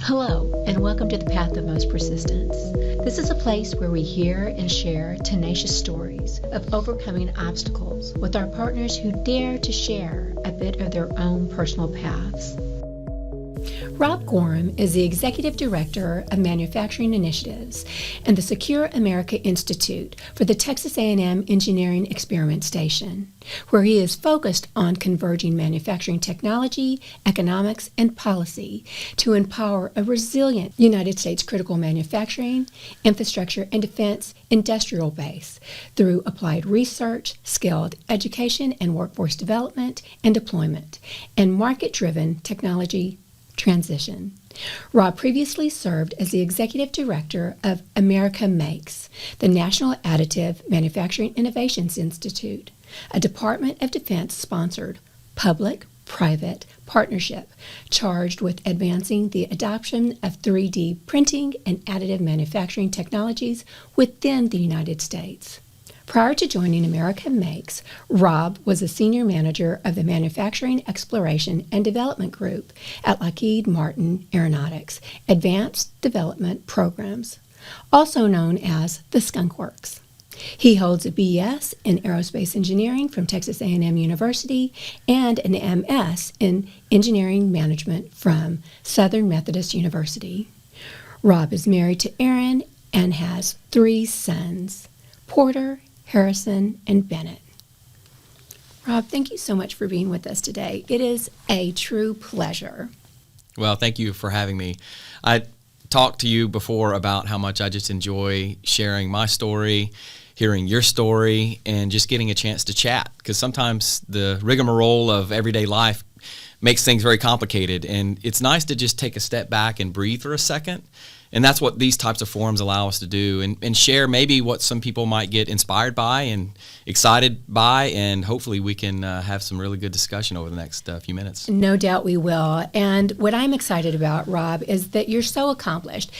Hello, and welcome to the Path of Most Persistence. This is a place where we hear and share tenacious stories of overcoming obstacles with our partners who dare to share a bit of their own personal paths. Rob Gorham is the Executive Director of Manufacturing Initiatives and the Secure America Institute for the Texas A&M Engineering Experiment Station, where he is focused on converging manufacturing technology, economics, and policy to empower a resilient United States critical manufacturing, infrastructure, and defense industrial base through applied research, skilled education and workforce development and deployment, and market-driven technology transition. Rob previously served as the Executive Director of America Makes, the National Additive Manufacturing Innovations Institute, a Department of Defense-sponsored public-private partnership charged with advancing the adoption of 3D printing and additive manufacturing technologies within the United States. Prior to joining America Makes, Rob was a senior manager of the Manufacturing Exploration and Development Group at Lockheed Martin Aeronautics Advanced Development Programs, also known as the Skunk Works. He holds a BS in Aerospace Engineering from Texas A&M University and an MS in Engineering Management from Southern Methodist University. Rob is married to Erin and has 3 sons, Porter, Harrison, and Bennett. Rob, thank you so much for being with us today. It is a true pleasure. Well, thank you for having me. I talked to you before about how much I just enjoy sharing my story, hearing your story, and just getting a chance to chat, because sometimes the rigmarole of everyday life makes things very complicated, and it's nice to just take a step back and breathe for a second. And that's what these types of forums allow us to do, and share maybe what some people might get inspired by and excited by, and hopefully we can have some really good discussion over the next few minutes. No doubt we will. And what I'm excited about, Rob, is that you're so accomplished.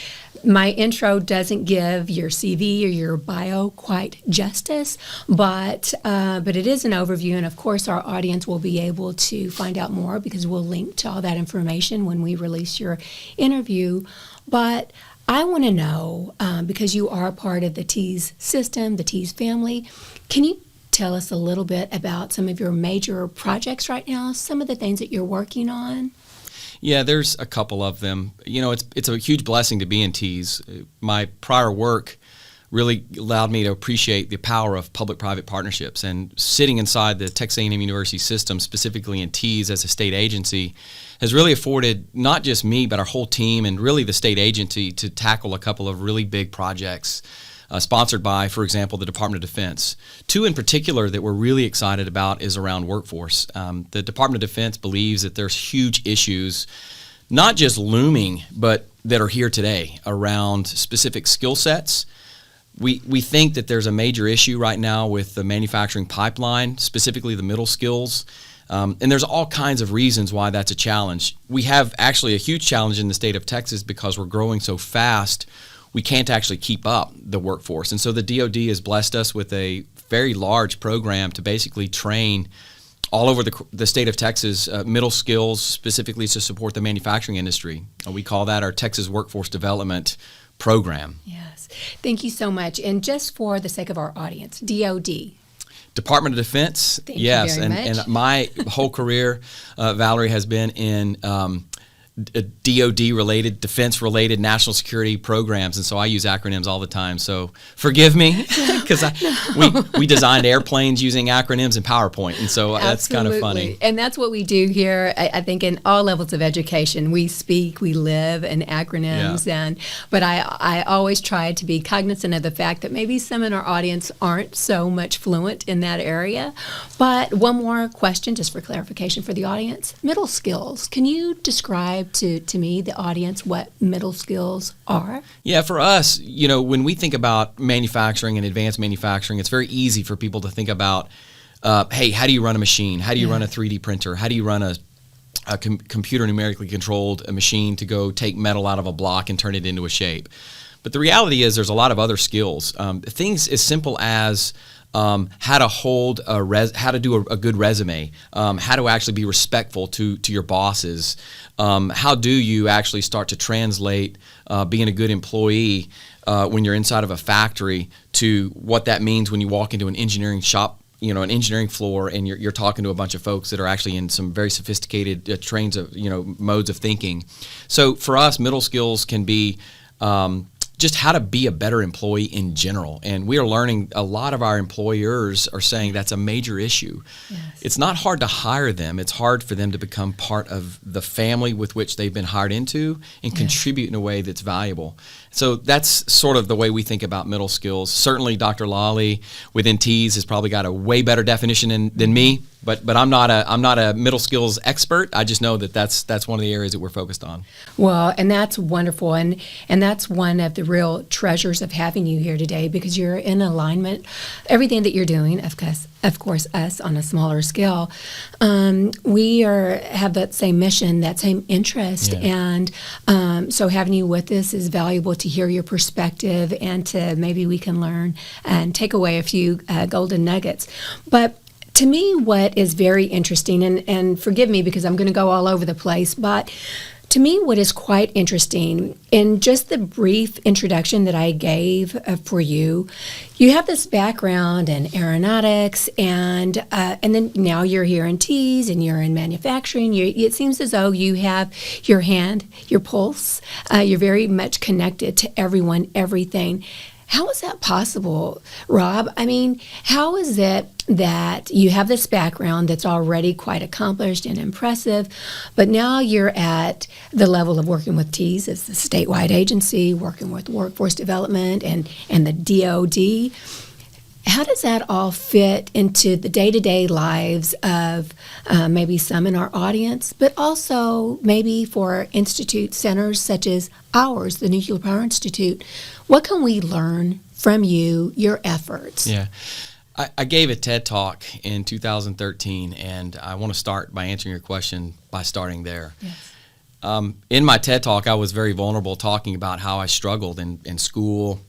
My intro doesn't give your CV or your bio quite justice, but it is an overview, and of course our audience will be able to find out more because we'll link to all that information when we release your interview. But I want to know, because you are a part of the TEAS system, the TEAS family, can you tell us a little bit about some of your major projects right now, some of the things that you're working on? Yeah, there's a couple of them. You know, it's a huge blessing to be in TEAS. My prior work really allowed me to appreciate the power of public-private partnerships, and sitting inside the Texas A&M University system, specifically in TEAS as a state agency, has really afforded not just me but our whole team and really the state agency to tackle a couple of really big projects sponsored by, for example, the Department of Defense. 2 in particular that we're really excited about is around workforce. The Department of Defense believes that there's huge issues, not just looming, but that are here today around specific skill sets. We think that there's a major issue right now with the manufacturing pipeline, specifically the middle skills. And there's all kinds of reasons why that's a challenge. We have actually a huge challenge in the state of Texas because we're growing so fast, we can't actually keep up the workforce. And so the DOD has blessed us with a very large program to basically train all over the state of Texas middle skills, specifically to support the manufacturing industry. We call that our Texas Workforce Development Program. Yes. Thank you so much. And just for the sake of our audience, DOD. Department of Defense. Thank yes, you very much. And my whole career, Valerie, has been in DOD-related, defense-related national security programs, and so I use acronyms all the time. So forgive me, because we designed airplanes using acronyms and PowerPoint, and so that's kind of funny. And that's what we do here. I think in all levels of education, we speak, we live in acronyms. Yeah. But I always try to be cognizant of the fact that maybe some in our audience aren't so much fluent in that area. But one more question, just for clarification for the audience: middle skills. Can you describe to me, the audience, what middle skills are? Yeah, for us, you know, when we think about manufacturing and advanced manufacturing, it's very easy for people to think about, hey, how do you run a machine? How do you run a 3D printer? How do you run a computer numerically controlled machine to go take metal out of a block and turn it into a shape? But the reality is there's a lot of other skills. Things as simple as how to hold how to do a good resume, how to actually be respectful to your bosses, how do you actually start to translate being a good employee when you're inside of a factory to what that means when you walk into an engineering shop, an engineering floor, and you're talking to a bunch of folks that are actually in some very sophisticated trains of, modes of thinking. So for us, middle skills can be just how to be a better employee in general. And we are learning, a lot of our employers are saying that's a major issue. Yes. It's not hard to hire them. It's hard for them to become part of the family with which they've been hired into and contribute in a way that's valuable. So that's sort of the way we think about middle skills. Certainly Dr. Lawley within Tees has probably got a way better definition than me, but I'm not a middle skills expert. I just know that that's one of the areas that we're focused on. Well, and that's wonderful, and that's one of the real treasures of having you here today, because you're in alignment. Everything that you're doing, of course, us on a smaller scale, we have that same mission, that same interest, and so having you with us is valuable to hear your perspective, and to maybe we can learn and take away a few golden nuggets. But to me, what is very interesting, and forgive me because I'm going to go all over the place, but to me, what is quite interesting, in just the brief introduction that I gave for you, you have this background in aeronautics, and then now you're here in Tees, and you're in manufacturing. It seems as though you have your hand, your pulse. You're very much connected to everyone, everything. How is that possible, Rob? I mean, how is it that you have this background that's already quite accomplished and impressive, but now you're at the level of working with Tees as the statewide agency, working with workforce development and the DOD? How does that all fit into the day-to-day lives of maybe some in our audience, but also maybe for institute centers such as ours, the Nuclear Power Institute? What can we learn from you, your efforts? Yeah. I gave a TED Talk in 2013, and I want to start by answering your question by starting there. Yes. In my TED Talk, I was very vulnerable, talking about how I struggled in school.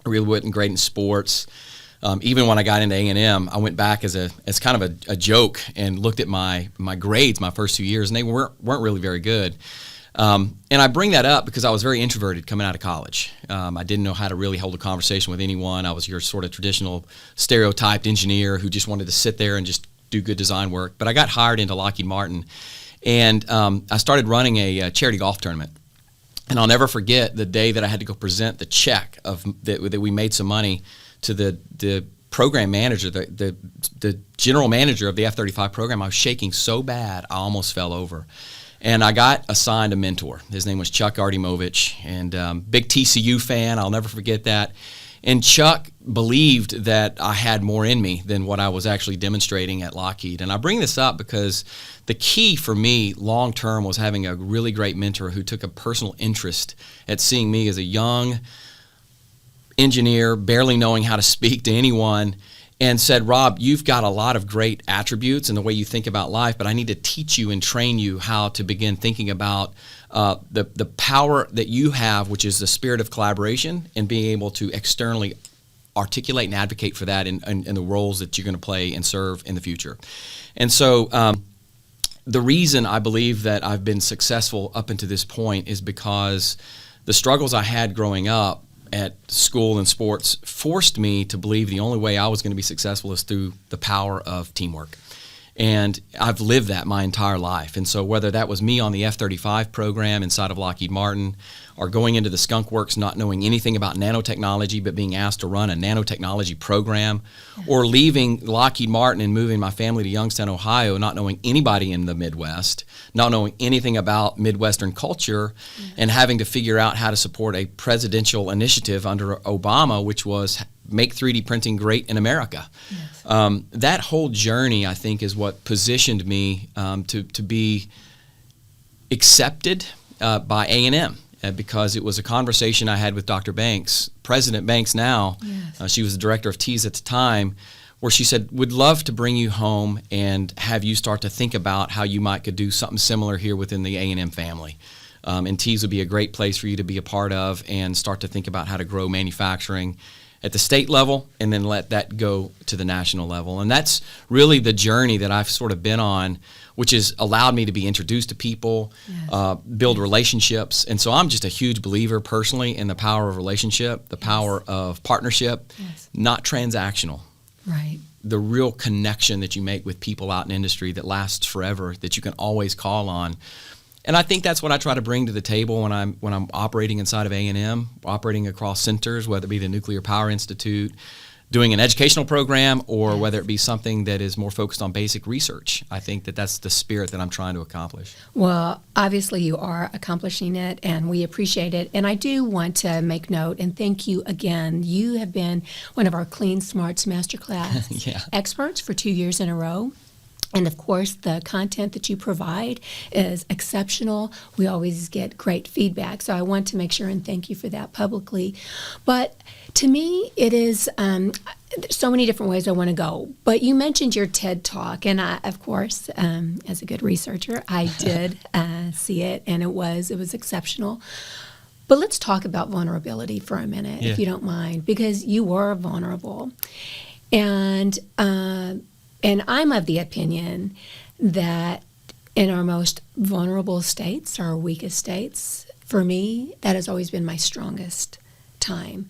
I really wasn't great in sports. Even when I got into A&M, I went back as kind of a joke and looked at my grades my first 2 years, and they weren't really very good. And I bring that up because I was very introverted coming out of college. I didn't know how to really hold a conversation with anyone. I was your sort of traditional stereotyped engineer who just wanted to sit there and just do good design work. But I got hired into Lockheed Martin, and I started running a charity golf tournament. And I'll never forget the day that I had to go present the check that we made some money to the program manager, the general manager of the F-35 program. I was shaking so bad I almost fell over. And I got assigned a mentor. His name was Chuck Artyomovich, and big TCU fan. I'll never forget that. And Chuck believed that I had more in me than what I was actually demonstrating at Lockheed. And I bring this up because the key for me long term was having a really great mentor who took a personal interest at seeing me as a young engineer, barely knowing how to speak to anyone, and said, Rob, you've got a lot of great attributes in the way you think about life, but I need to teach you and train you how to begin thinking about the power that you have, which is the spirit of collaboration, and being able to externally articulate and advocate for that in the roles that you're going to play and serve in the future. And so the reason I believe that I've been successful up until this point is because the struggles I had growing up at school and sports forced me to believe the only way I was going to be successful is through the power of teamwork. And I've lived that my entire life. And so whether that was me on the F-35 program inside of Lockheed Martin, or going into the Skunk Works not knowing anything about nanotechnology but being asked to run a nanotechnology program, or leaving Lockheed Martin and moving my family to Youngstown, Ohio, not knowing anybody in the Midwest, not knowing anything about Midwestern culture, and having to figure out how to support a presidential initiative under Obama, which was make 3D printing great in America. Yes. That whole journey, I think, is what positioned me to be accepted by A&M. Because it was a conversation I had with Dr. Banks, President Banks now. Yes. She was the director of Tees at the time, where she said, would love to bring you home and have you start to think about how you might could do something similar here within the A&M family. And Tees would be a great place for you to be a part of and start to think about how to grow manufacturing at the state level and then let that go to the national level. And that's really the journey that I've sort of been on, which has allowed me to be introduced to people, build relationships. And so I'm just a huge believer personally in the power of relationship, the power of partnership, not transactional. Right. The real connection that you make with people out in industry that lasts forever, that you can always call on. And I think that's what I try to bring to the table when I'm operating inside of A&M, operating across centers, whether it be the Nuclear Power Institute, doing an educational program, or whether it be something that is more focused on basic research. I think that that's the spirit that I'm trying to accomplish. Well, obviously you are accomplishing it, and we appreciate it. And I do want to make note and thank you again. You have been one of our Clean Smarts Masterclass experts for 2 years in a row. And of course, the content that you provide is exceptional. We always get great feedback. So I want to make sure and thank you for that publicly. But to me, it is so many different ways I want to go. But you mentioned your TED Talk. And I, of course, as a good researcher, I did see it. And it was exceptional. But let's talk about vulnerability for a minute, if you don't mind, because you were vulnerable. And I'm of the opinion that in our most vulnerable states, our weakest states, for me, that has always been my strongest time.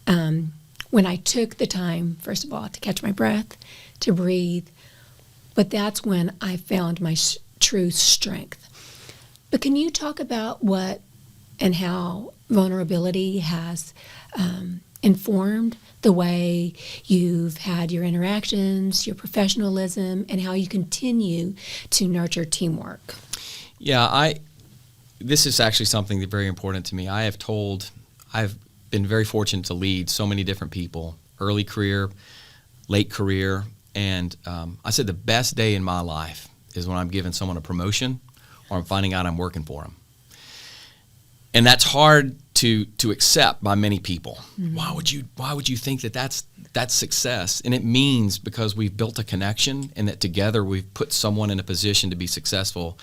When I took the time, first of all, to catch my breath, to breathe, but that's when I found my true strength. But can you talk about what and how vulnerability has informed the way you've had your interactions, your professionalism, and how you continue to nurture teamwork? Yeah, this is actually something that's very important to me. I've been very fortunate to lead so many different people, early career, late career, and I said the best day in my life is when I'm giving someone a promotion or I'm finding out I'm working for them. And that's hard to accept by many people. Mm-hmm. Why would you think that that's success? And it means because we've built a connection and that together we've put someone in a position to be successful.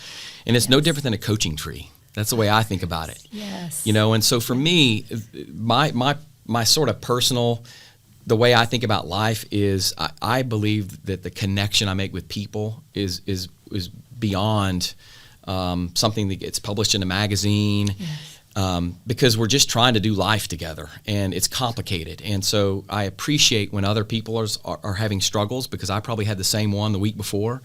And it's no different than a coaching tree. That's the way I think about it. Yes. And so for me, my sort of personal, the way I think about life is I believe that the connection I make with people is beyond something that gets published in a magazine. Yes. Because we're just trying to do life together, and it's complicated. And so I appreciate when other people are having struggles, because I probably had the same one the week before.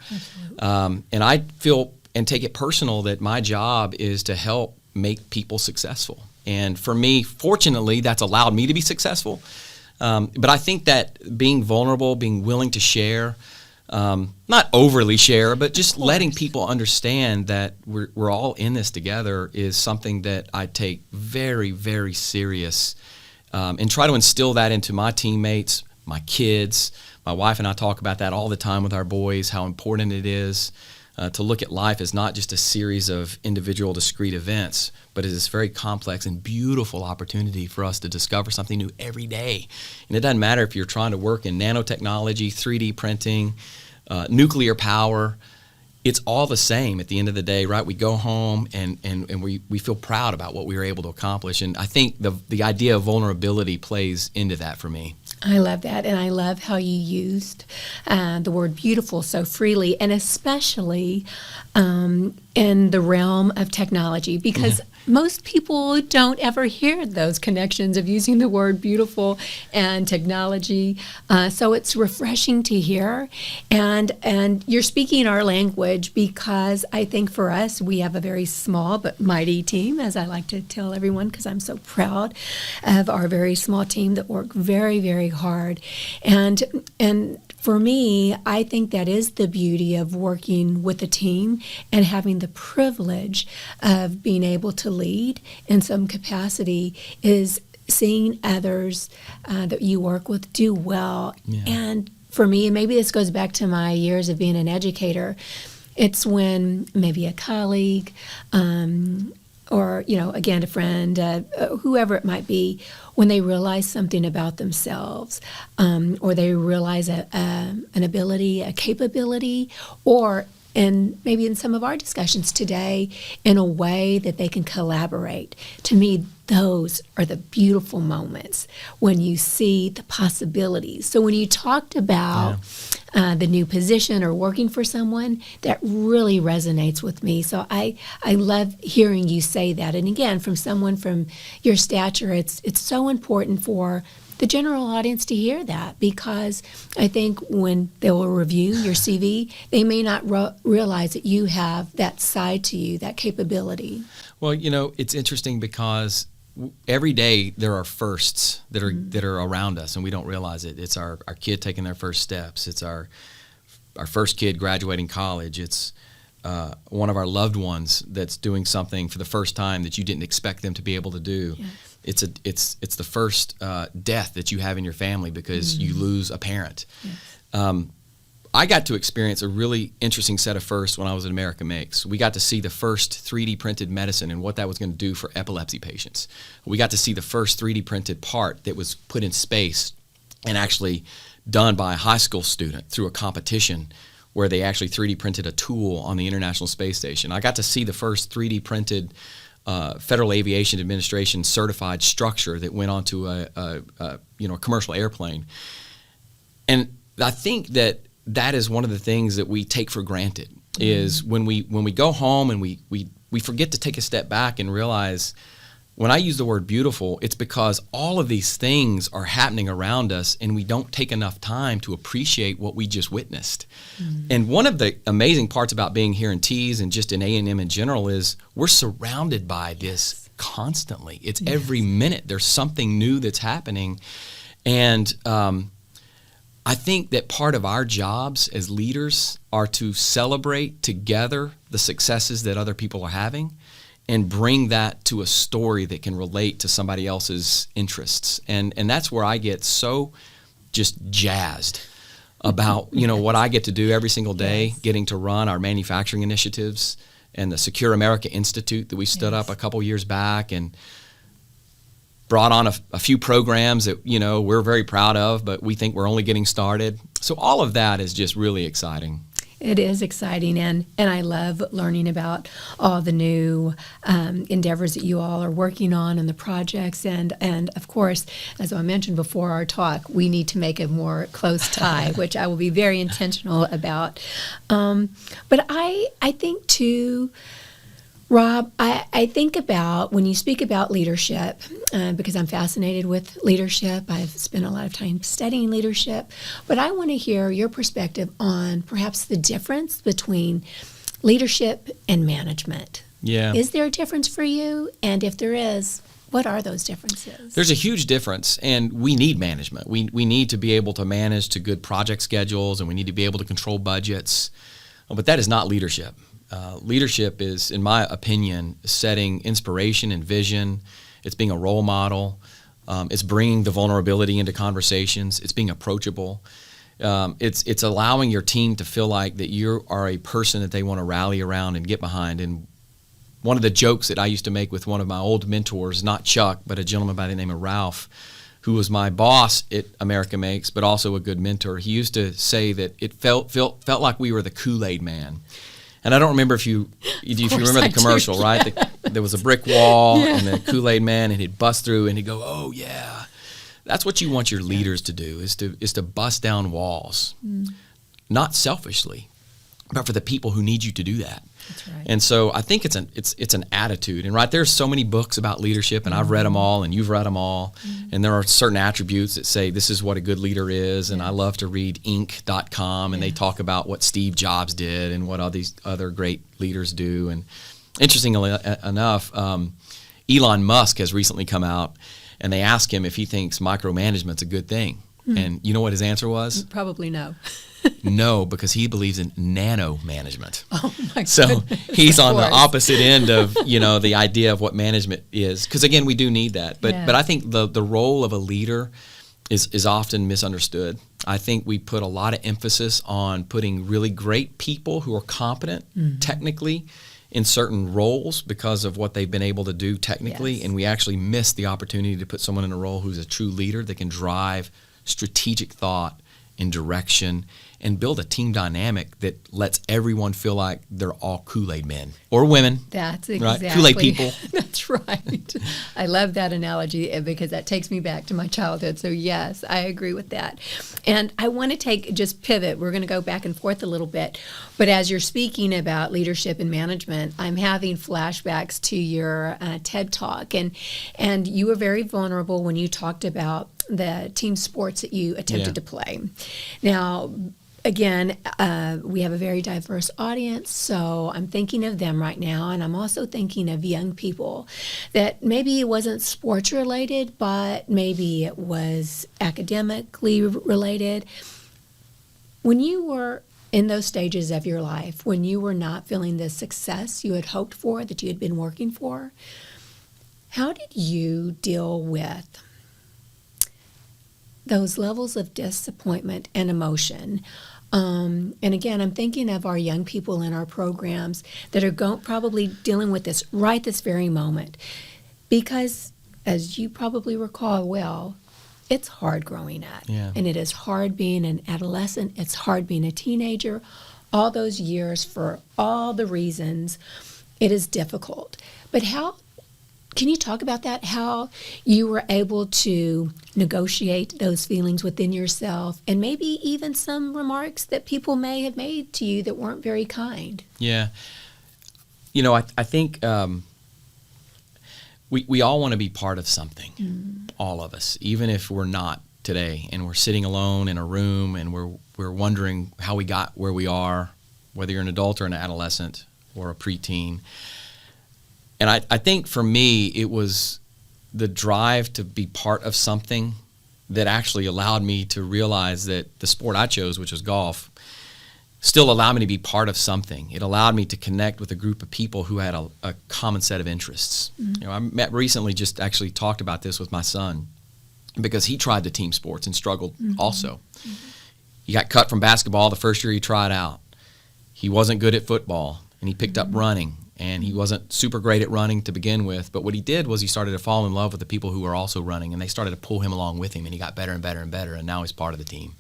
And I feel and take it personal that my job is to help make people successful. And for me, fortunately, that's allowed me to be successful. But I think that being vulnerable, being willing to share, not overly share, but just letting people understand that we're all in this together is something that I take very, very serious, and try to instill that into my teammates, my kids. My wife and I talk about that all the time with our boys, how important it is to look at life as not just a series of individual discrete events, but as this very complex and beautiful opportunity for us to discover something new every day. And it doesn't matter if you're trying to work in nanotechnology, 3D printing, nuclear power. It's all the same at the end of the day, right? We go home and we feel proud about what we were able to accomplish. And I think the idea of vulnerability plays into that for me. I love that, and I love how you used the word beautiful so freely, and especially in the realm of technology, because most people don't ever hear those connections of using the word beautiful and technology. So it's refreshing to hear, and you're speaking our language, because I think for us, we have a very small but mighty team, as I like to tell everyone, because I'm so proud of our very small team that work very, very hard. And for me, I think that is the beauty of working with a team and having the privilege of being able to lead in some capacity, is seeing others that you work with do well. Yeah. And for me, and maybe this goes back to my years of being an educator, it's when maybe a colleague or, again, a friend, whoever it might be, when they realize something about themselves, or they realize an ability, a capability, or and maybe in some of our discussions today in a way that they can collaborate. To me, those are the beautiful moments when you see the possibilities. So when you talked about the new position or working for someone, that really resonates with me. So I love hearing you say that. And again, from someone from your stature, it's so important for the general audience to hear that, because I think when they will review your CV, they may not realize that you have that side to you, that capability. Well, it's interesting because every day there are firsts that are around us, and we don't realize it. It's our kid taking their first steps. It's our first kid graduating college. It's one of our loved ones that's doing something for the first time that you didn't expect them to be able to do. Yes. It's the first death that you have in your family because you lose a parent. Yes. I got to experience a really interesting set of firsts when I was at America Makes. We got to see the first 3D printed medicine and what that was going to do for epilepsy patients. We got to see the first 3D printed part that was put in space and actually done by a high school student through a competition where they actually 3D printed a tool on the International Space Station. I got to see the first 3D printed Federal Aviation Administration certified structure that went onto a commercial airplane. And I think that is one of the things that we take for granted is when we go home and we forget to take a step back and realize, when I use the word beautiful, it's because all of these things are happening around us and we don't take enough time to appreciate what we just witnessed. And one of the amazing parts about being here in Tees and just in A&M in general is we're surrounded by this constantly. It's every minute there's something new that's happening. And I think that part of our jobs as leaders are to celebrate together the successes that other people are having and bring that to a story that can relate to somebody else's interests. And that's where I get so just jazzed about, what I get to do every single day, getting to run our manufacturing initiatives and the Secure America Institute that we stood up a couple years back and brought on a few programs that, we're very proud of, but we think we're only getting started. So all of that is just really exciting. It is exciting, and I love learning about all the new endeavors that you all are working on and the projects. And of course, as I mentioned before our talk, we need to make a more close tie, which I will be very intentional about. But I think, too, Rob, I think about when you speak about leadership, because I'm fascinated with leadership. I've spent a lot of time studying leadership, but I want to hear your perspective on perhaps the difference between leadership and management. Yeah. Is there a difference for you? And if there is, what are those differences? There's a huge difference, and we need management. We need to be able to manage to good project schedules, and we need to be able to control budgets, but that is not leadership. Leadership is, in my opinion, setting inspiration and vision. It's being a role model. It's bringing the vulnerability into conversations. It's being approachable. It's allowing your team to feel like that you are a person that they want to rally around and get behind. And one of the jokes that I used to make with one of my old mentors, not Chuck, but a gentleman by the name of Ralph, who was my boss at America Makes, but also a good mentor, he used to say that it felt like we were the Kool-Aid man. And I don't remember if you remember the commercial, right? There was a brick wall and the Kool-Aid man, and he'd bust through and he'd go, "Oh yeah." That's what you want your leaders to do, is to bust down walls, not selfishly, but for the people who need you to do that. That's right. And so I think it's an attitude. And right, there's so many books about leadership, and I've read them all, and you've read them all. And there are certain attributes that say this is what a good leader is. And I love to read Inc.com, and they talk about what Steve Jobs did and what all these other great leaders do. And interestingly enough, Elon Musk has recently come out, and they asked him if he thinks micromanagement's a good thing. And you know what his answer was? Probably no. No, because he believes in nano management. Oh my goodness. So he's on the opposite end of, the idea of what management is. Because again, we do need that. But I think the role of a leader is often misunderstood. I think we put a lot of emphasis on putting really great people who are competent technically in certain roles because of what they've been able to do technically, and we actually miss the opportunity to put someone in a role who's a true leader that can drive strategic thought and direction and build a team dynamic that lets everyone feel like they're all Kool-Aid men or women. That's exactly. Right? Kool-Aid people. That's right. I love that analogy because that takes me back to my childhood. So yes, I agree with that. And I want to just pivot. We're going to go back and forth a little bit. But as you're speaking about leadership and management, I'm having flashbacks to your TED Talk. And you were very vulnerable when you talked about the team sports that you attempted to play. Now, again, we have a very diverse audience, so I'm thinking of them right now, and I'm also thinking of young people that maybe it wasn't sports related, but maybe it was academically related. When you were in those stages of your life, when you were not feeling the success you had hoped for, that you had been working for, how did you deal with those levels of disappointment and emotion? And again, I'm thinking of our young people in our programs that are probably dealing with this right this very moment. Because, as you probably recall well, it's hard growing up. Yeah. And it is hard being an adolescent. It's hard being a teenager. All those years, for all the reasons, it is difficult. But can you talk about that, how you were able to negotiate those feelings within yourself and maybe even some remarks that people may have made to you that weren't very kind? Yeah. I think we all want to be part of something, all of us, even if we're not today and we're sitting alone in a room and we're wondering how we got where we are, whether you're an adult or an adolescent or a preteen. And I think for me, it was the drive to be part of something that actually allowed me to realize that the sport I chose, which was golf, still allowed me to be part of something. It allowed me to connect with a group of people who had a common set of interests. I met recently, just actually talked about this with my son, because he tried the team sports and struggled also. He got cut from basketball the first year he tried out. He wasn't good at football, and he picked up running. And he wasn't super great at running to begin with, but what he did was he started to fall in love with the people who were also running, and they started to pull him along with him, and he got better and better and better, and now he's part of the team.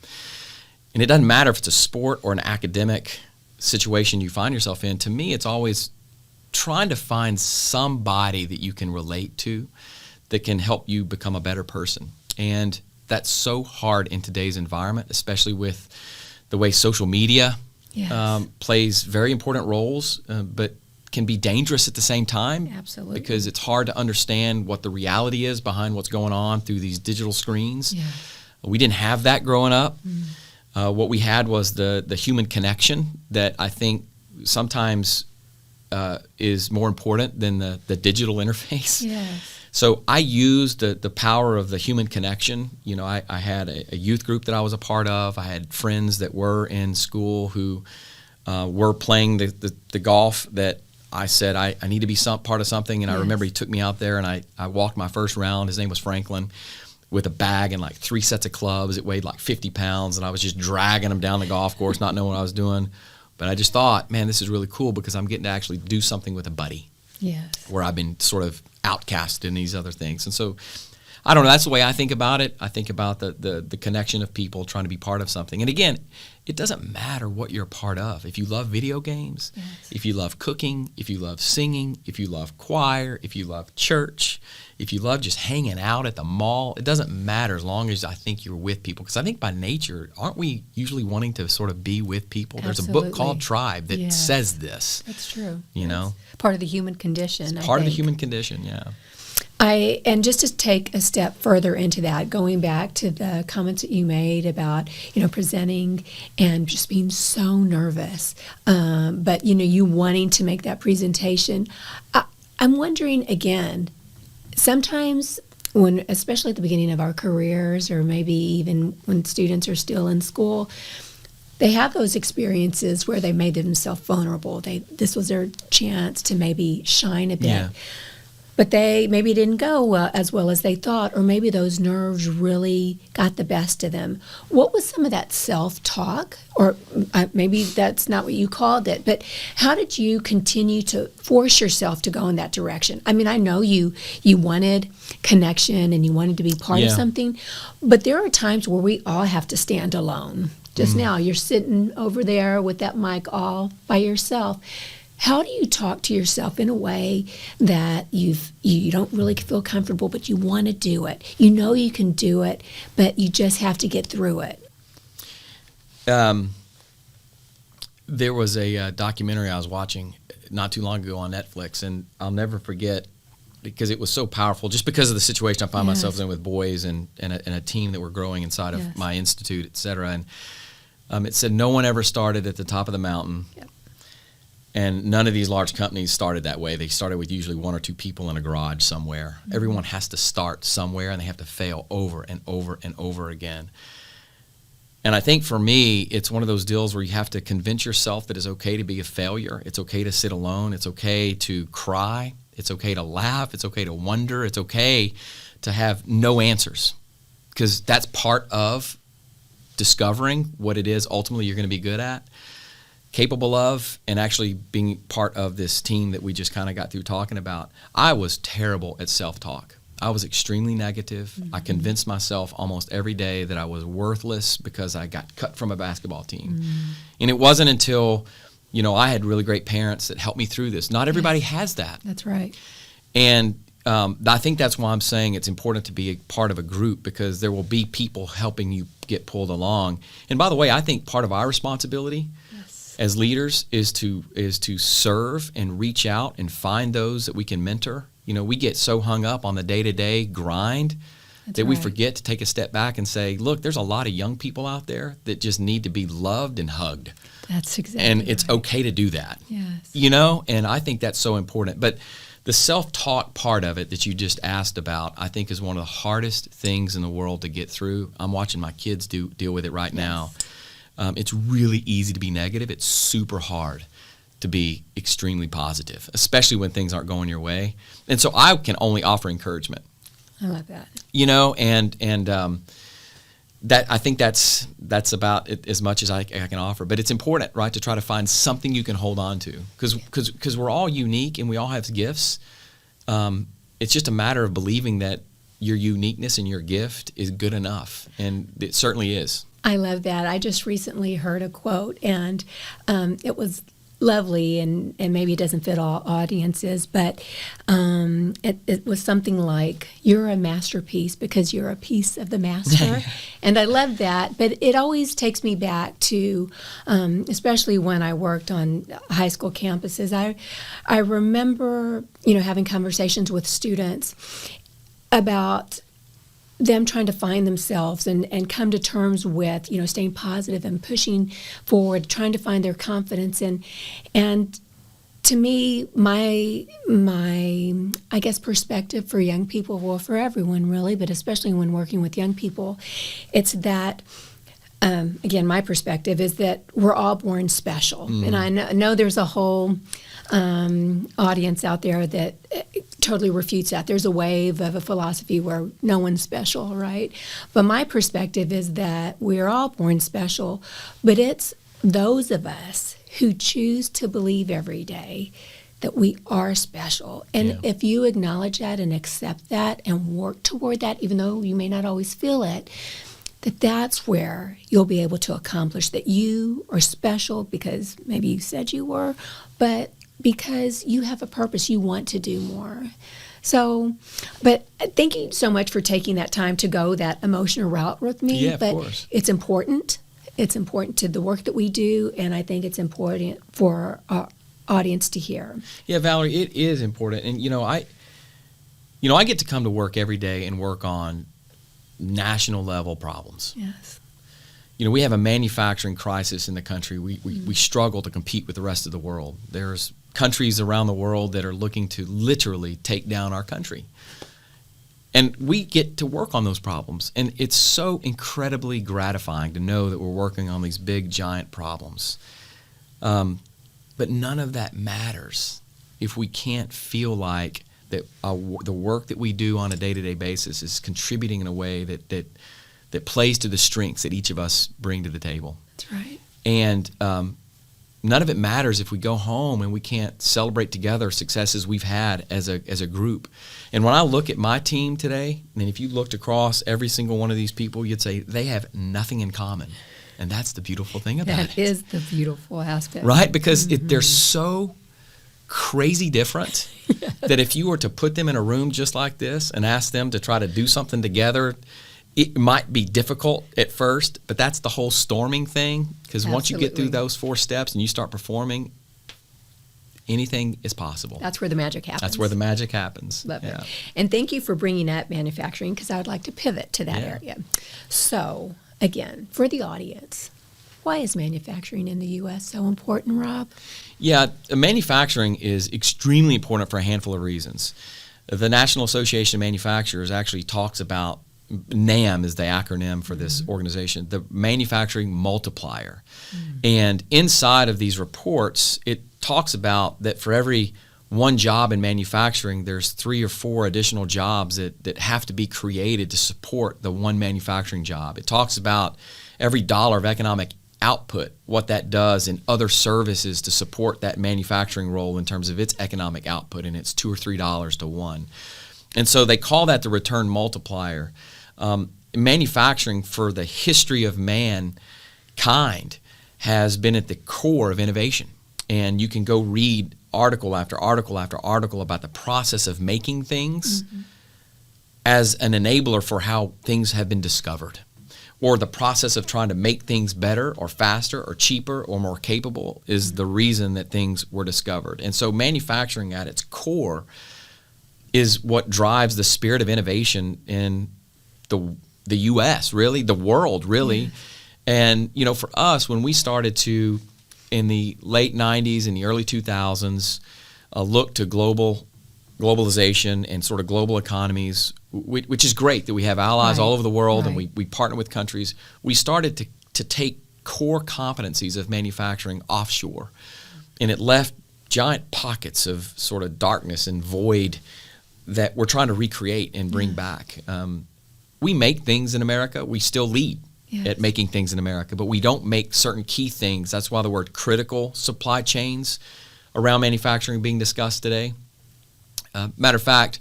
And it doesn't matter if it's a sport or an academic situation you find yourself in. To me, it's always trying to find somebody that you can relate to that can help you become a better person. And that's so hard in today's environment, especially with the way social media plays very important roles, but can be dangerous at the same time. Absolutely. Because it's hard to understand what the reality is behind what's going on through these digital screens. Yeah. We didn't have that growing up. What we had was the human connection that I think sometimes is more important than the digital interface. Yes. So I used the power of the human connection. I had a youth group that I was a part of. I had friends that were in school who were playing the golf that I said, I need to be part of something. And I remember he took me out there, and I walked my first round. His name was Franklin, with a bag and like 3 sets of clubs. It weighed like 50 pounds, and I was just dragging him down the golf course, not knowing what I was doing. But I just thought, man, this is really cool because I'm getting to actually do something with a buddy. Yes. Where I've been sort of outcast in these other things. And so, I don't know, that's the way I think about it. I think about the connection of people trying to be part of something. And again, it doesn't matter what you're a part of. If you love video games, if you love cooking, if you love singing, if you love choir, if you love church, if you love just hanging out at the mall, it doesn't matter as long as I think you're with people. Because I think by nature, aren't we usually wanting to sort of be with people? Absolutely. There's a book called Tribe that says this. That's true. You know? Part of the human condition, it's part of the human condition, yeah. And just to take a step further into that, going back to the comments that you made about, presenting and just being so nervous, but, you wanting to make that presentation, I'm wondering, again, sometimes especially at the beginning of our careers, or maybe even when students are still in school, they have those experiences where they made themselves vulnerable. This was their chance to maybe shine a bit. Yeah. but they maybe didn't go as well as they thought, or maybe those nerves really got the best of them. What was some of that self-talk, or maybe that's not what you called it, but how did you continue to force yourself to go in that direction? I mean, I know you wanted connection and you wanted to be part of something, but there are times where we all have to stand alone. Just now, you're sitting over there with that mic all by yourself. How do you talk to yourself in a way that you don't really feel comfortable, but you want to do it? You know you can do it, but you just have to get through it. There was a documentary I was watching not too long ago on Netflix, and I'll never forget because it was so powerful, just because of the situation I find myself in with boys and a team that were growing inside of my institute, et cetera. And it said no one ever started at the top of the mountain. Yep. And none of these large companies started that way. They started with usually one or two people in a garage somewhere. Mm-hmm. Everyone has to start somewhere, and they have to fail over and over and over again. And I think for me, it's one of those deals where you have to convince yourself that it's okay to be a failure. It's okay to sit alone. It's okay to cry. It's okay to laugh. It's okay to wonder. It's okay to have no answers, because that's part of discovering what it is ultimately you're going to be good at, capable of, and actually being part of this team that we just kind of got through talking about. I was terrible at self-talk. I was extremely negative. Mm-hmm. I convinced myself almost every day that I was worthless because I got cut from a basketball team. Mm-hmm. And it wasn't until, I had really great parents that helped me through this. Not everybody has that. That's right. And I think that's why I'm saying it's important to be a part of a group, because there will be people helping you get pulled along. And by the way, I think part of our responsibility as leaders is to serve and reach out and find those that we can mentor. We get so hung up on the day-to-day grind that we forget to take a step back and say, look, there's a lot of young people out there that just need to be loved and hugged. That's exactly And it's okay to do that. Yes. And I think that's so important. But the self-talk part of it that you just asked about, I think is one of the hardest things in the world to get through. I'm watching my kids deal with it right now. It's really easy to be negative. It's super hard to be extremely positive, especially when things aren't going your way. And so I can only offer encouragement. I love that. And that I think that's about it, as much as I can offer. But it's important, right, to try to find something you can hold on to, because we're all unique and we all have gifts. It's just a matter of believing that your uniqueness and your gift is good enough, and it certainly is. I love that. I just recently heard a quote, and it was lovely, and maybe it doesn't fit all audiences, but it was something like, you're a masterpiece because you're a piece of the master. And I love that, but it always takes me back to, especially when I worked on high school campuses, I remember, having conversations with students about them trying to find themselves and come to terms with, staying positive and pushing forward, trying to find their confidence. And to me, my I guess perspective for young people, well, for everyone really, but especially when working with young people, it's that, again, my perspective is that we're all born special. And I know there's a whole audience out there that totally refutes that. There's a wave of a philosophy where no one's special, right? But my perspective is that we're all born special, but it's those of us who choose to believe every day that we are special. And if you acknowledge that and accept that and work toward that, even though you may not always feel it, that's where you'll be able to accomplish that you are special because maybe you said you were, but because you have a purpose, you want to do more. So, but thank you so much for taking that time to go that emotional route with me. Yeah, but of course. It's important. It's important to the work that we do, and I think it's important for our audience to hear. Yeah, Valerie, it is important. And I get to come to work every day and work on national level problems. Yes. We have a manufacturing crisis in the country. We struggle to compete with the rest of the world. There's countries around the world that are looking to literally take down our country. And we get to work on those problems. And it's so incredibly gratifying to know that we're working on these big, giant problems. But none of that matters if we can't feel like that the work that we do on a day-to-day basis is contributing in a way that plays to the strengths that each of us bring to the table. That's right. And none of it matters if we go home and we can't celebrate together successes we've had as a group. And when I look at my team today, and if you looked across every single one of these people, you'd say they have nothing in common. And that's the beautiful thing about it. That is the beautiful aspect. Right? Because they're so crazy different that if you were to put them in a room just like this and ask them to try to do something together, it might be difficult at first, but that's the whole storming thing. Because once you get through those 4 steps and you start performing, anything is possible. That's where the magic happens. That's where the magic happens. Love it. And thank you for bringing up manufacturing, because I would like to pivot to that area. So, again, for the audience, why is manufacturing in the U.S. so important, Rob? Yeah, manufacturing is extremely important for a handful of reasons. The National Association of Manufacturers actually talks about, NAM is the acronym for this organization, the manufacturing multiplier. And inside of these reports, it talks about that for every one job in manufacturing, there's 3 or 4 additional jobs that have to be created to support the one manufacturing job. It talks about every dollar of economic output, what that does in other services to support that manufacturing role in terms of its economic output, and it's $2 or $3 to 1. And so they call that the return multiplier. Manufacturing for the history of mankind has been at the core of innovation. And you can go read article after article after article about the process of making things as an enabler for how things have been discovered, or the process of trying to make things better or faster or cheaper or more capable is the reason that things were discovered. And so manufacturing at its core is what drives the spirit of innovation in the U.S., really, the world, really. Yeah. And, you know, for us, when we started to, in the late 90s and the early 2000s, look to globalization and sort of global economies, which is great that we have allies all over the world and we partner with countries. We started to take core competencies of manufacturing offshore, and it left giant pockets of sort of darkness and void that we're trying to recreate and bring back. We make things in America. We still lead at making things in America, but we don't make certain key things. That's why the word critical supply chains around manufacturing being discussed today. Matter of fact,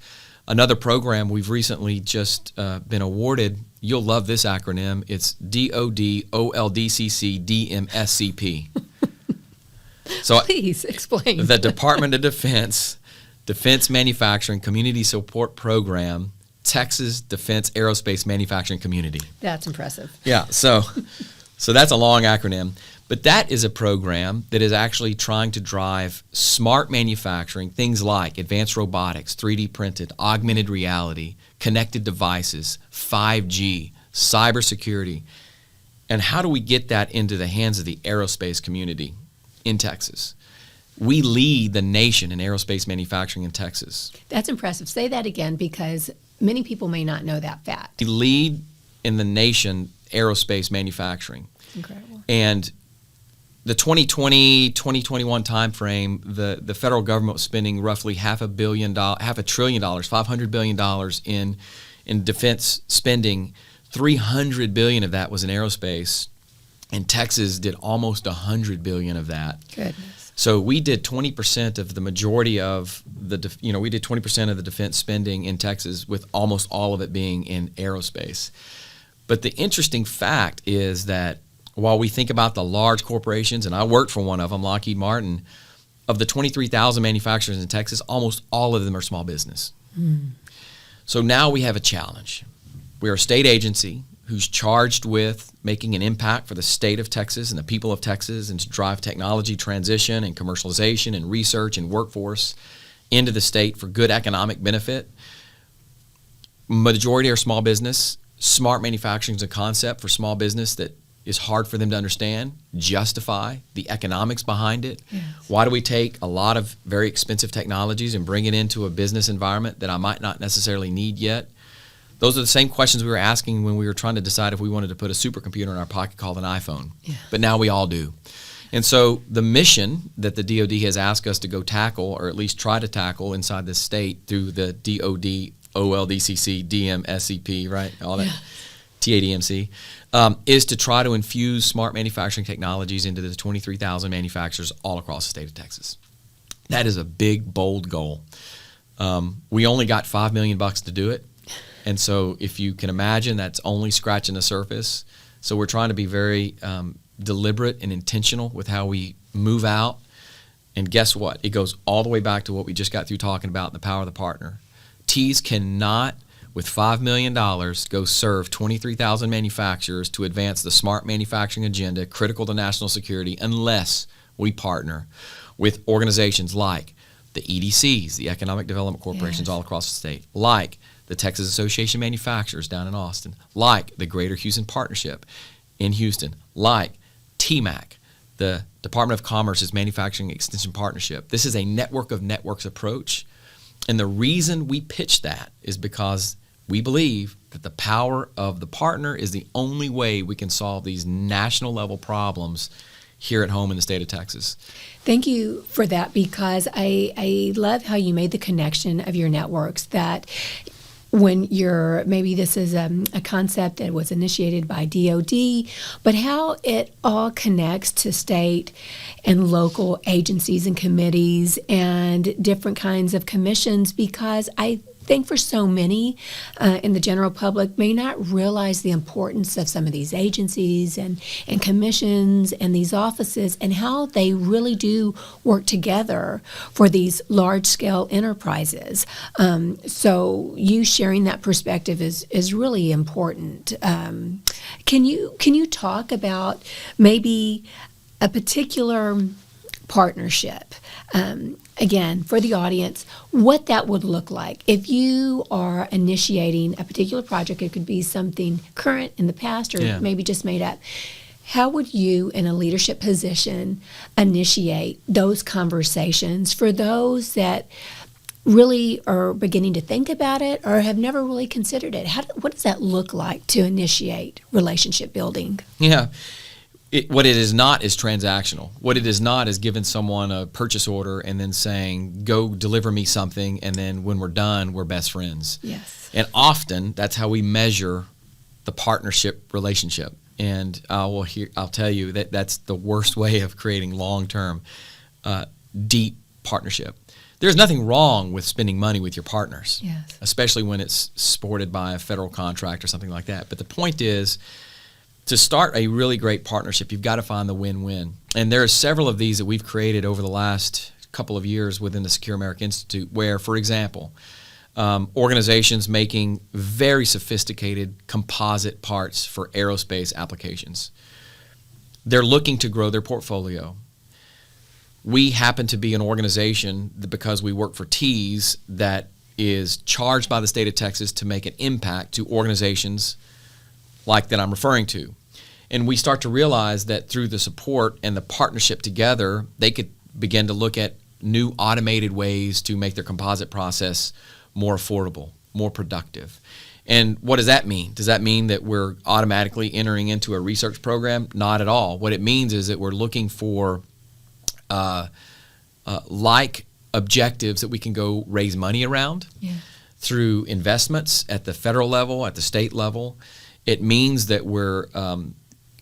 another program we've recently just been awarded, you'll love this acronym, it's DOD-OLDCC-DMSCP. So please explain. The Department of Defense Manufacturing Community Support Program, Texas Defense Aerospace Manufacturing Community. That's impressive. Yeah, so that's a long acronym. But that is a program that is actually trying to drive smart manufacturing, things like advanced robotics, 3D printed, augmented reality, connected devices, 5G, cybersecurity. And how do we get that into the hands of the aerospace community in Texas? We lead the nation in aerospace manufacturing in Texas. That's impressive. Say that again, because many people may not know that fact. We lead in the nation aerospace manufacturing. Incredible. And the 2020-2021 timeframe, the federal government was spending roughly $500 billion, $500 billion in defense spending. $300 billion of that was in aerospace, and Texas did almost $100 billion of that. Goodness. So we did 20% of the majority of we did 20% of the defense spending in Texas, with almost all of it being in aerospace. But the interesting fact is that while we think about the large corporations, and I worked for one of them, Lockheed Martin, of the 23,000 manufacturers in Texas, almost all of them are small business. So now we have a challenge. We are a state agency who's charged with making an impact for the state of Texas and the people of Texas, and to drive technology transition and commercialization and research and workforce into the state for good economic benefit. Majority are small business. Smart manufacturing is a concept for small business that is hard for them to understand, justify the economics behind it. Yes. Why do we take a lot of very expensive technologies and bring it into a business environment that I might not necessarily need yet? Those are the same questions we were asking when we were trying to decide if we wanted to put a supercomputer in our pocket called an iPhone. Yeah. But now we all do. And so the mission that the DOD has asked us to go tackle, or at least try to tackle inside this state through the DOD, OLDCC, DMSCP, right? All that, TADMC, is to try to infuse smart manufacturing technologies into the 23,000 manufacturers all across the state of Texas. That is a big, bold goal. We only got $5 million to do it. And so if you can imagine, that's only scratching the surface. So we're trying to be very deliberate and intentional with how we move out. And guess what? It goes all the way back to what we just got through talking about, the power of the partner. Tees cannot, with $5 million, go serve 23,000 manufacturers to advance the smart manufacturing agenda critical to national security unless we partner with organizations like the EDCs, the Economic Development Corporations all across the state, like the Texas Association of Manufacturers down in Austin, like the Greater Houston Partnership in Houston, like TMAC, the Department of Commerce's Manufacturing Extension Partnership. This is a network of networks approach. And the reason we pitch that is because we believe that the power of the partner is the only way we can solve these national level problems here at home in the state of Texas. Thank you for that, because I love how you made the connection of your networks, that when you're, maybe this is a concept that was initiated by DOD, but how it all connects to state and local agencies and committees and different kinds of commissions, because I think for so many in the general public may not realize the importance of some of these agencies and commissions and these offices and how they really do work together for these large-scale enterprises. So you sharing that perspective is really important. Can you talk about maybe a particular partnership, again, for the audience, what that would look like? If you are initiating a particular project, it could be something current in the past or maybe just made up. How would you, in a leadership position, initiate those conversations for those that really are beginning to think about it or have never really considered it? What does that look like to initiate relationship building? Yeah. What it is not is transactional. What it is not is giving someone a purchase order and then saying, go deliver me something, and then when we're done, we're best friends. Yes. And often that's how we measure the partnership relationship. And I'll tell you that that's the worst way of creating long-term, deep partnership. There's nothing wrong with spending money with your partners, especially when it's supported by a federal contract or something like that. But the point is, to start a really great partnership, you've got to find the win-win. And there are several of these that we've created over the last couple of years within the Secure America Institute where, for example, organizations making very sophisticated composite parts for aerospace applications. They're looking to grow their portfolio. We happen to be an organization that, because we work for Tees, that is charged by the state of Texas to make an impact to organizations like that I'm referring to. And we start to realize that through the support and the partnership together, they could begin to look at new automated ways to make their composite process more affordable, more productive. And what does that mean? Does that mean that we're automatically entering into a research program? Not at all. What it means is that we're looking for like objectives that we can go raise money around through investments at the federal level, at the state level. It means that we're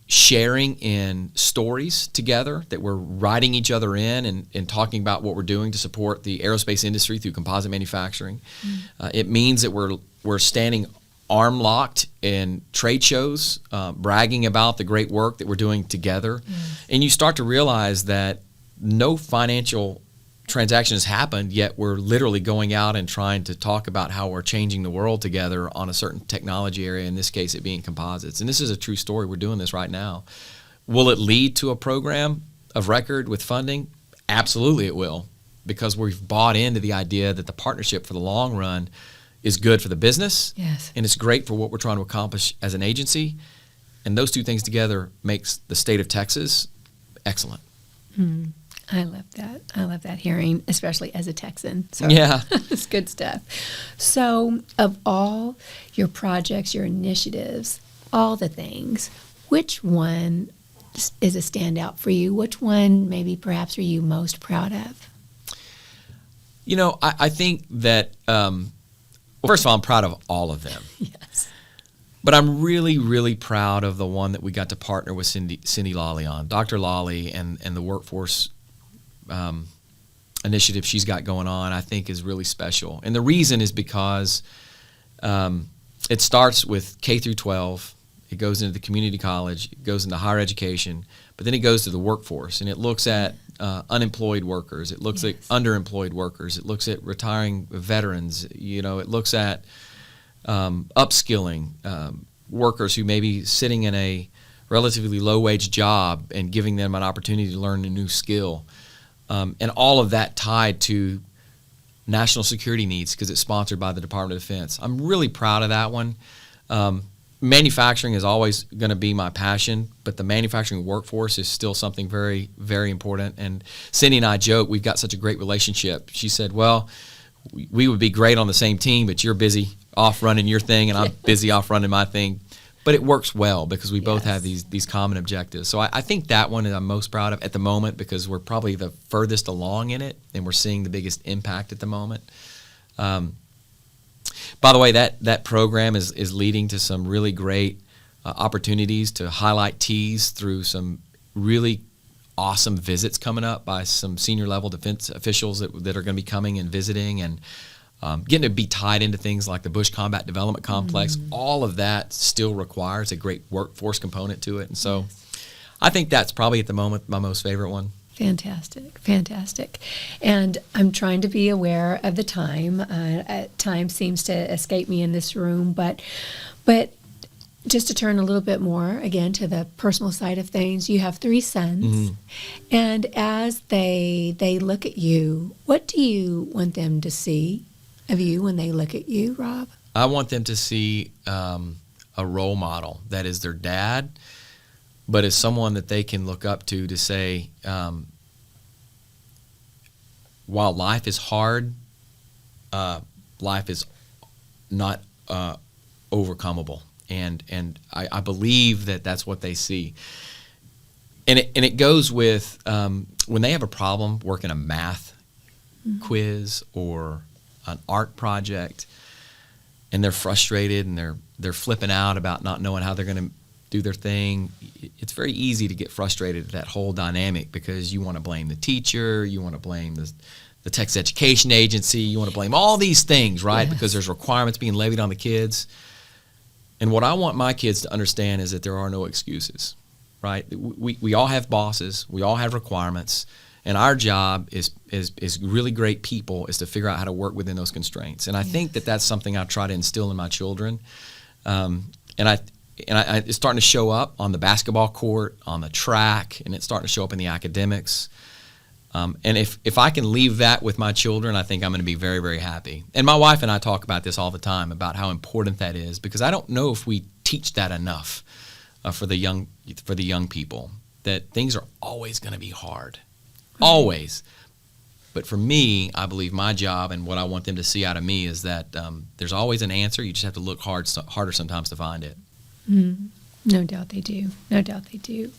sharing in stories together, that we're writing each other in and talking about what we're doing to support the aerospace industry through composite manufacturing. It means that we're standing arm locked in trade shows, bragging about the great work that we're doing together. And you start to realize that no financial transaction has happened, yet we're literally going out and trying to talk about how we're changing the world together on a certain technology area, in this case it being composites. And this is a true story. We're doing this right now. Will it lead to a program of record with funding? Absolutely it will, because we've bought into the idea that the partnership for the long run is good for the business, and it's great for what we're trying to accomplish as an agency. And those two things together makes the state of Texas excellent. I love that. I love that hearing, especially as a Texan. So it's good stuff. So of all your projects, your initiatives, all the things, which one is a standout for you? Which one maybe perhaps are you most proud of? I think that, well, first of all, I'm proud of all of them. Yes. But I'm really, really proud of the one that we got to partner with Cindy Lawley on. Dr. Lawley and the workforce initiative she's got going on, I think, is really special. And the reason is because it starts with K through 12. It goes into the community college. It goes into higher education. But then it goes to the workforce, and it looks at unemployed workers. It looks at underemployed workers. It looks at retiring veterans. It looks at upskilling workers who may be sitting in a relatively low-wage job and giving them an opportunity to learn a new skill. And all of that tied to national security needs because it's sponsored by the Department of Defense. I'm really proud of that one. Manufacturing is always going to be my passion, but the manufacturing workforce is still something very, very important. And Cindy and I joke, we've got such a great relationship. She said, well, we would be great on the same team, but you're busy off running your thing and I'm busy off running my thing. But it works well because we both have these common objectives. So I think that one I'm most proud of at the moment because we're probably the furthest along in it and we're seeing the biggest impact at the moment. By the way, that program is leading to some really great opportunities to highlight T's through some really awesome visits coming up by some senior level defense officials that are going to be coming and visiting and getting to be tied into things like the Bush Combat Development Complex. All of that still requires a great workforce component to it. And so I think that's probably at the moment my most favorite one. Fantastic. And I'm trying to be aware of the time. Time seems to escape me in this room, but just to turn a little bit more, again, to the personal side of things, you have 3 sons, and as they look at you, what do you want them to see of you when they look at you, Rob? I want them to see a role model that is their dad, but is someone that they can look up to say, while life is hard, life is not overcomable. And I believe that's what they see. And it goes with when they have a problem working a math quiz or an art project, and they're frustrated and they're flipping out about not knowing how they're going to do their thing. It's very easy to get frustrated at that whole dynamic because you want to blame the teacher, you want to blame the Texas Education Agency, you want to blame all these things, right? Yes. Because there's requirements being levied on the kids. And what I want my kids to understand is that there are no excuses, right? We all have bosses, we all have requirements, and our job is really great people is to figure out how to work within those constraints. And I think that's something I try to instill in my children. And it's starting to show up on the basketball court, on the track, and it's starting to show up in the academics. And if I can leave that with my children, I think I'm going to be very, very happy. And my wife and I talk about this all the time, about how important that is, because I don't know if we teach that enough for the young people, that things are always going to be hard. Right. Always. But for me, I believe my job and what I want them to see out of me is that there's always an answer. You just have to look harder sometimes to find it. No doubt they do.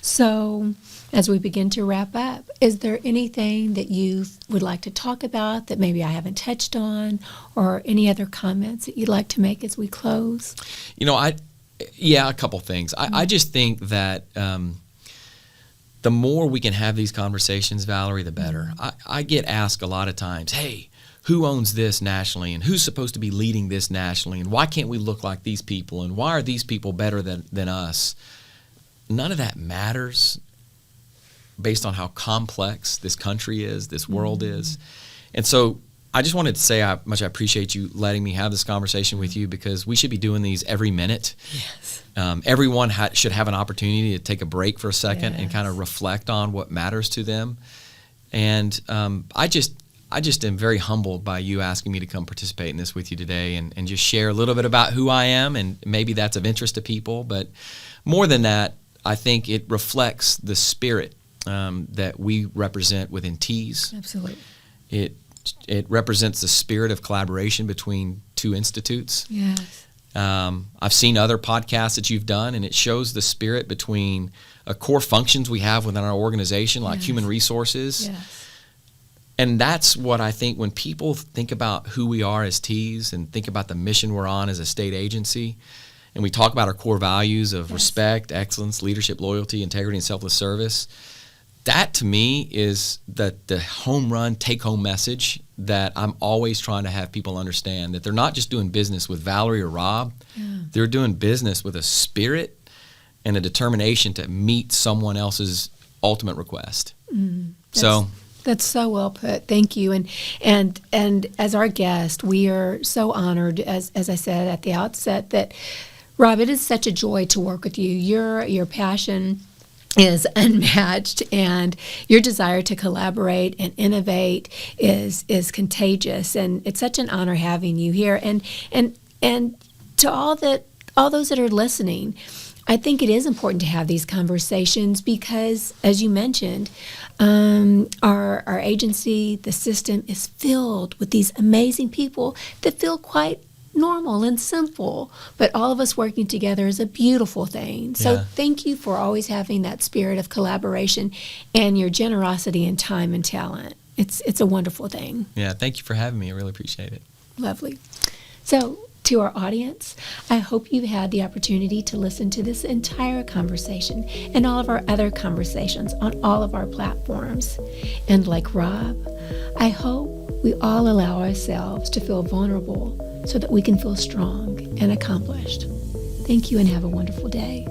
So as we begin to wrap up, is there anything that you would like to talk about that maybe I haven't touched on, or any other comments that you'd like to make as we close? A couple things. I just think that the more we can have these conversations, Valerie, the better. I get asked a lot of times, hey, who owns this nationally, and who's supposed to be leading this nationally, and why can't we look like these people, and why are these people better than us? None of that matters based on how complex this country is, this world is. And so I just wanted to say how much I appreciate you letting me have this conversation with you, because we should be doing these every minute. Yes. Everyone should have an opportunity to take a break for a second and kind of reflect on what matters to them. And I just am very humbled by you asking me to come participate in this with you today and just share a little bit about who I am, and maybe that's of interest to people. But more than that, I think it reflects the spirit that we represent within T's. Absolutely. It represents the spirit of collaboration between two institutes. Yes. I've seen other podcasts that you've done, and it shows the spirit between core functions we have within our organization, like human resources. Yes. And that's what I think when people think about who we are as T's and think about the mission we're on as a state agency, and we talk about our core values of respect, excellence, leadership, loyalty, integrity, and selfless service, that to me is the home run take-home message that I'm always trying to have people understand, that they're not just doing business with Valerie or Rob, they're doing business with a spirit and a determination to meet someone else's ultimate request. That's so well put. Thank you. And as our guest, we are so honored, as I said at the outset, that Rob, it is such a joy to work with you. Your passion is unmatched, and your desire to collaborate and innovate is contagious, and it's such an honor having you here. And to all those that are listening, I think it is important to have these conversations because, as you mentioned, our agency, the system, is filled with these amazing people that feel quite normal and simple, but all of us working together is a beautiful thing. So thank you for always having that spirit of collaboration and your generosity in time and talent. It's a wonderful thing. Yeah, thank you for having me. I really appreciate it. Lovely. So to our audience, I hope you've had the opportunity to listen to this entire conversation and all of our other conversations on all of our platforms. And like Rob, I hope we all allow ourselves to feel vulnerable so that we can feel strong and accomplished. Thank you and have a wonderful day.